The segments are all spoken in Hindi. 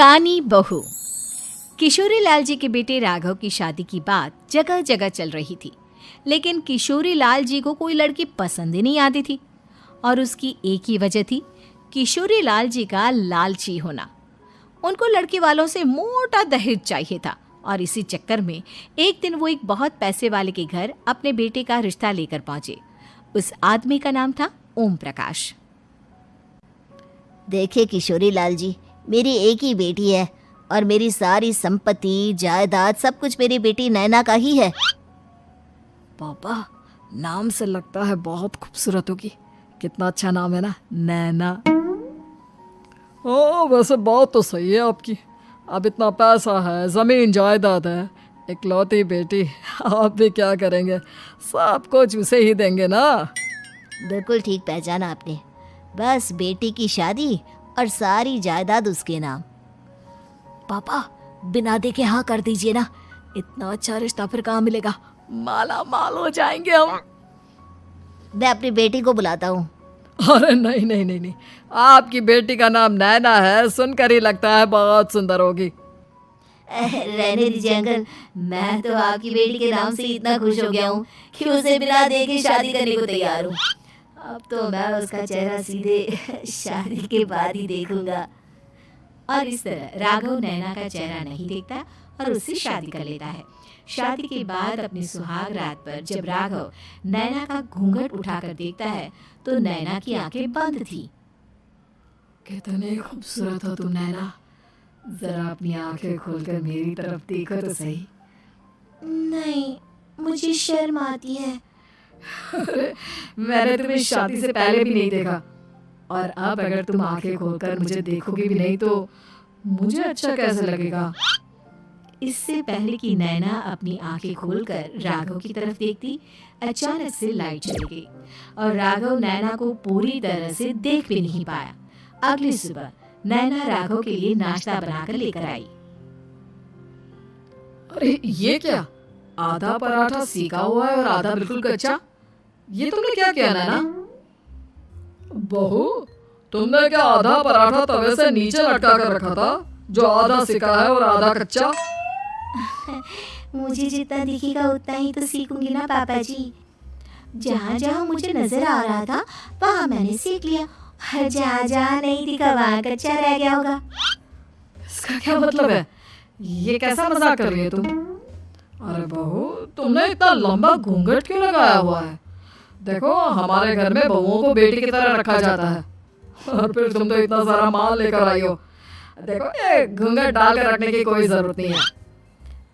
कानी बहू। किशोरी लाल जी के बेटे राघव की शादी की बात जगह जगह चल रही थी, लेकिन किशोरी लाल जी को कोई लड़की पसंद ही नहीं आती थी। और उसकी एक ही वजह थी, किशोरी लाल जी का लालची होना। उनको लड़की वालों से मोटा दहेज चाहिए था और इसी चक्कर में एक दिन वो एक बहुत पैसे वाले के घर अपने बेटे का रिश्ता लेकर पहुंचे। उस आदमी का नाम था ओम प्रकाश। देखिए किशोरी लाल जी, मेरी एक ही बेटी है और मेरी सारी संपत्ति जायदाद सब कुछ मेरी बेटी नैना का ही है। पापा, नाम से लगता है बहुत खूबसूरत होगी। कितना अच्छा नाम है ना, नैना। हाँ, वैसे बात तो सही है आपकी। अब इतना पैसा है, ज़मीन जायदाद है, इकलौती बेटी, आप भी क्या करेंगे? सब कुछ उसे ही देंगे ना। बिल्कुल ठीक पहचाना आपने। बस बेटी की शादी और सारी जायदाद उसके नाम। पापा, बिना देखे हाँ कर दीजिए ना। इतना अच्छा रिश्ता फिर कहाँ मिलेगा? माला माल हो जाएंगे हम। मैं अपनी बेटी को बुलाता हूँ। अरे नहीं नहीं नहीं नहीं, आपकी बेटी का नाम नैना है, सुनकर ही लगता है बहुत सुंदर होगी। रहने दीजिए अंकल, मैं तो आपकी बेटी के नाम से इतना खुश हो गया हूँ कि उसे बिना देखे शादी करने को तैयार हूँ। अब तो मैं उसका चेहरा सीधे शादी के बाद ही देखूंगा। और इस तरह राघव नैना का चेहरा नहीं देखता और उससे शादी कर लेता है। शादी के बाद अपनी सुहाग रात पर जब राघव नैना का घूंघट उठाकर देखता है तो नैना की आंखें बंद थी। कितनी खूबसूरत हो तुम नैना, जरा अपनी आंखें खोलकर मेरी तरफ देखो तो सही। नहीं, मुझे शर्म आती है। अरे, मैंने तुम्हें शादी से पहले भी नहीं देखा, और अब अगर तुम आंखें खोलकर मुझे देखोगे भी नहीं तो मुझे अच्छा कैसे लगेगा? इससे पहले कि नैना अपनी आंखें खोलकर राघव की तरफ देखती, अचानक से लाइट चली गई और राघव नैना को पूरी तरह से देख भी नहीं पाया। अगली सुबह नैना राघव के लिए नाश्ता बनाकर लेकर आई। अरे ये क्या? आधा पराठा सीखा हुआ है और आधा बिल्कुल कच्चा। ये तुमने क्या किया नैना? बहू, तुमने क्या आधा पराठा तवे से नीचे लटका कर रखा था, जो आधा सिका है और आधा कच्चा? मुझे जितना दिखेगा उतना ही तो सीखूंगी ना पापा जी। जहाँ जहाँ मुझे नजर आ रहा था वहाँ मैंने सीख लिया, और जहाँ जहाँ नहीं दिखा वहाँ कच्चा रह गया होगा। इसका क्या मतलब है? ये कैसा मजाक कर रही है तुम? अरे बहू, तुमने इतना लंबा घूंघट क्यों लगाया हुआ है? देखो, हमारे घर में बहुओं को बेटी की तरह रखा जाता है, और फिर तुम तो इतना सारा माल लेकर आई हो। देखो, ये घूंघट डाल कर रखने की कोई जरूरत नहीं है।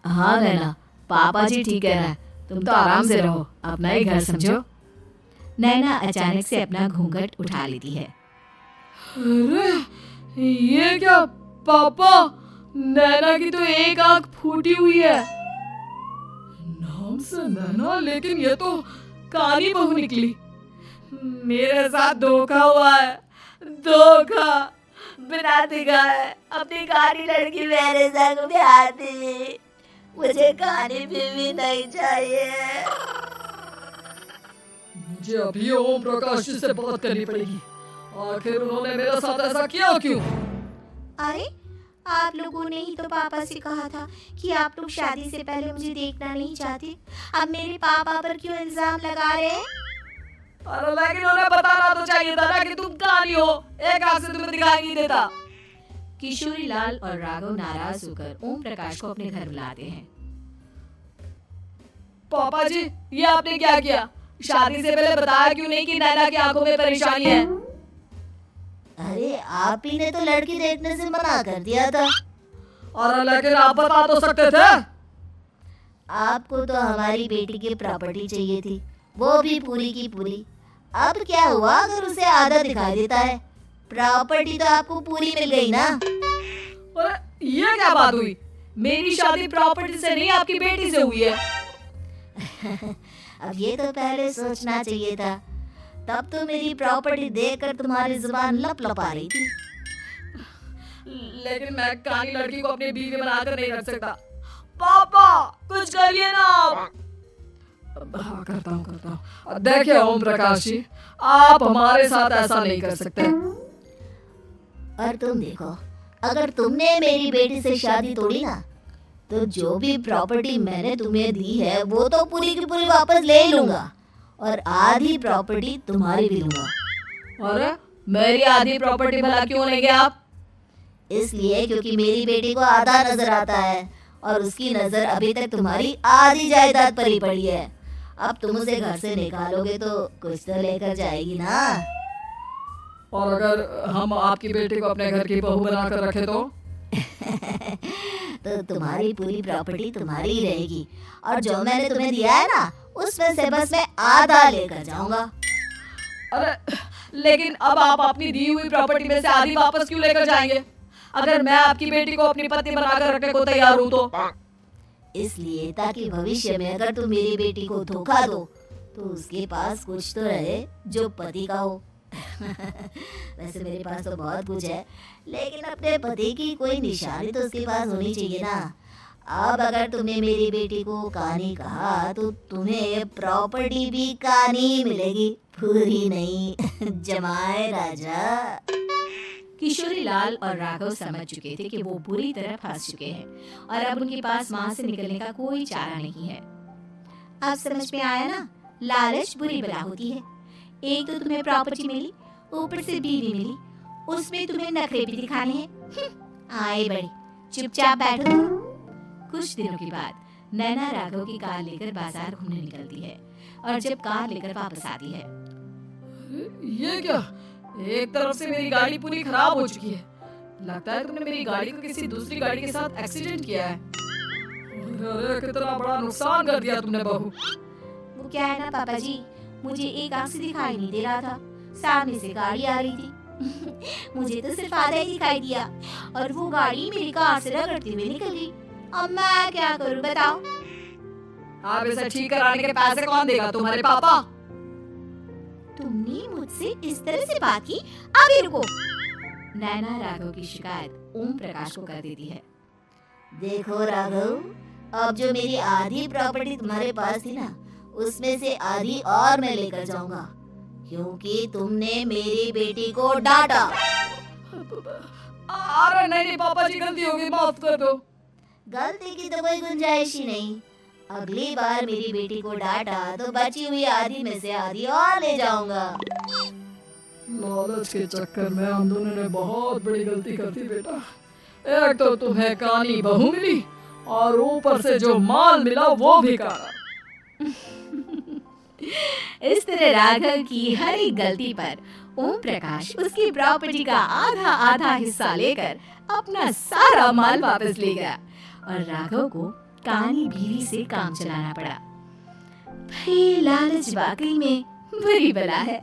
हाँ नैना, पापा जी ठीक कह रहे हैं, तुम तो आराम से रहो, अपना ही घर समझो। नैना अचानक से अपना घूंघट उठा लेती है। अरे ये क्या पापा, नैना की तो एक आंख फूटी हुई है। नाम से नैना, लेकिन ये तो कानी बहू निकली। मेरे साथ धोखा हुआ है, धोखा। बिना दिखाए अपनी काली लड़की मेरे संग ब्याह दी। मुझे कानी भी नहीं चाहिए। मुझे अभी ओम प्रकाश जी से बात करनी पड़ेगी। आखिर उन्होंने मेरे साथ ऐसा किया क्यों? अरे, आप लोगों ने ही तो पापा से कहा था कि आप लोग शादी से पहले मुझे देखना नहीं चाहते। अब मेरे पापा पर क्यों इल्जाम लगा रहे हैं? अरे लेकिन उन्हें बताना तो चाहिए था ना कि तुम कानी हो। एक आंख से तुम्हें दिखाई नहीं देता। किशोरी लाल और राघव नाराज होकर ओम प्रकाश को अपने घर बुलाते हैं। पापा जी, ये आपने क्या किया? शादी से पहले बताया क्यों नहीं कि नैना की आंखों में परेशानी है? अरे, आप ही ने तो लड़की देखने से मना कर दिया था। और लेकिन आप बता तो सकते थे। आपको तो हमारी बेटी की प्रॉपर्टी चाहिए थी, वो भी पूरी की पूरी। अब क्या हुआ अगर उसे आधा दिखाई देता है? प्रॉपर्टी तो आपको पूरी मिल गई ना। अरे ये क्या बात हुई? मेरी शादी प्रॉपर्टी से नहीं, आपकी बेटी से हुई है। अब ये तो पहले सोचना चाहिए था, तब तो मेरी प्रॉपर्टी देखकर तुम्हारी जुबान लप लप आ रही थी। लेकिन मैं काली लड़की को अपनी बीवी बनाकर नहीं रख सकता। पापा, कुछ करिए ना आप। हाँ, करता हूँ। देखिए ओम प्रकाश जी, आप हमारे साथ ऐसा नहीं कर सकते। और तुम देखो, अगर तुमने मेरी बेटी से शादी तोड़ी ना, तो जो भी प्रॉपर्टी मैंने तुम्हें दी है वो तो पूरी की पूरी वापस ले लूंगा, और आधी प्रॉपर्टी तुम्हारी भी लूंगा। अरे मेरी आधी प्रॉपर्टी भला क्यों लेंगे आप? इसलिए क्योंकि मेरी बेटी को आधा नजर आता है, और उसकी नजर अभी तक तुम्हारी आधी जायदाद पर ही पड़ी है। अब तुम उसे घर से निकालोगे तो कुछ तो लेकर जाएगी ना। और अगर हम आपकी बेटी को अपने घर की बहू बनाकर रखे तो? तो तुम्हारी पूरी प्रॉपर्टी तुम्हारी ही रहेगी, और जो मैंने तुम्हें दिया है ना, उसमें से बस मैं आधा लेकर जाऊंगा। अरे लेकिन अब आप अपनी दी हुई प्रॉपर्टी में से आधी वापस क्यों लेकर जाएंगे? अगर मैं आपकी बेटी को अपनी पत्नी बनाकर रखने को तैयार हूँ तो? इसलिए ताकि भविष्य में अगर तुम मेरी बेटी को धोखा दो तो उसके पास कुछ तो रहे जो पति का हो। वैसे मेरे पास तो बहुत कुछ है, लेकिन अपने पति की कोई निशानी तो उसके पास होनी चाहिए ना। अब अगर तुमने मेरी बेटी को कानी कहा तो तुम्हें प्रॉपर्टी भी कानी मिलेगी, पूरी नहीं। जमाए राजा। किशोरी लाल और राघव समझ चुके थे कि वो बुरी तरह फंस चुके हैं और अब उनके पास वहां से निकलने का कोई चारा नहीं है। अब समझ में आया ना, लालच बुरी बला होती है। एक तो तुम्हें प्रॉपर्टी मिली, ऊपर से बीवी मिली, उसमें तुम्हें नखरे भी दिखाने हैं। आए बड़ी, चुपचाप बैठो। कुछ दिनों के बाद नैना राघव की कार लेकर बाजार घूमने निकलती है और जब कार लेकर वापस आती है, ये क्या? एक तरफ से मेरी गाड़ी पूरी खराब हो चुकी है। लगता है तुमने मेरी गाड़ी को किसी दूसरी गाड़ी के साथ एक्सीडेंट किया है। अरे कितना बड़ा नुकसान कर दिया तुमने बहू। वो क्या है ना पापा जी, मुझे एक आंख से दिखाई नहीं दे रहा था, सामने से गाड़ी आ रही थी। मुझे तो सिर्फ आधा ही दिखाई दिया और वो गाड़ी मेरी कार से रगड़ती हुई निकल गई। अब मैं क्या करूं बताओ? आप इसे ठीक कराने के पैसे कौन देगा? तुम्हारे पापा? तुमने मुझसे इस तरह से बात की? अभी रुको। नैना राघव की शिकायत ओम प्रकाश को कर देती है। देखो राघव, अब जो मेरी आधी प्रॉपर्टी तुम्हारे पास थी ना, उसमें से आधी और मैं लेकर जाऊंगा, क्योंकि तुमने मेरी बेटी को डांटा। अरे नहीं पापा जी, गलती हो गई, माफ कर दो। गलती की तो कोई गुंजाइश ही नहीं। अगली बार मेरी बेटी को डांटा तो बची हुई आधी में से आधी और ले जाऊंगा। लालच के चक्कर में हम दोनों ने बहुत बड़ी गलती कर दी बेटा। एक तो तुम्हें कानी बहू मिली और ऊपर से जो माल मिला वो भी काला। इस तरह राघव की हर एक गलती पर ओम प्रकाश उसकी प्रॉपर्टी का आधा आधा हिस्सा लेकर अपना सारा माल वापस ले गया और राघव को कानी बीवी से काम चलाना पड़ा। भाई लालच वाकई में बुरी बला है।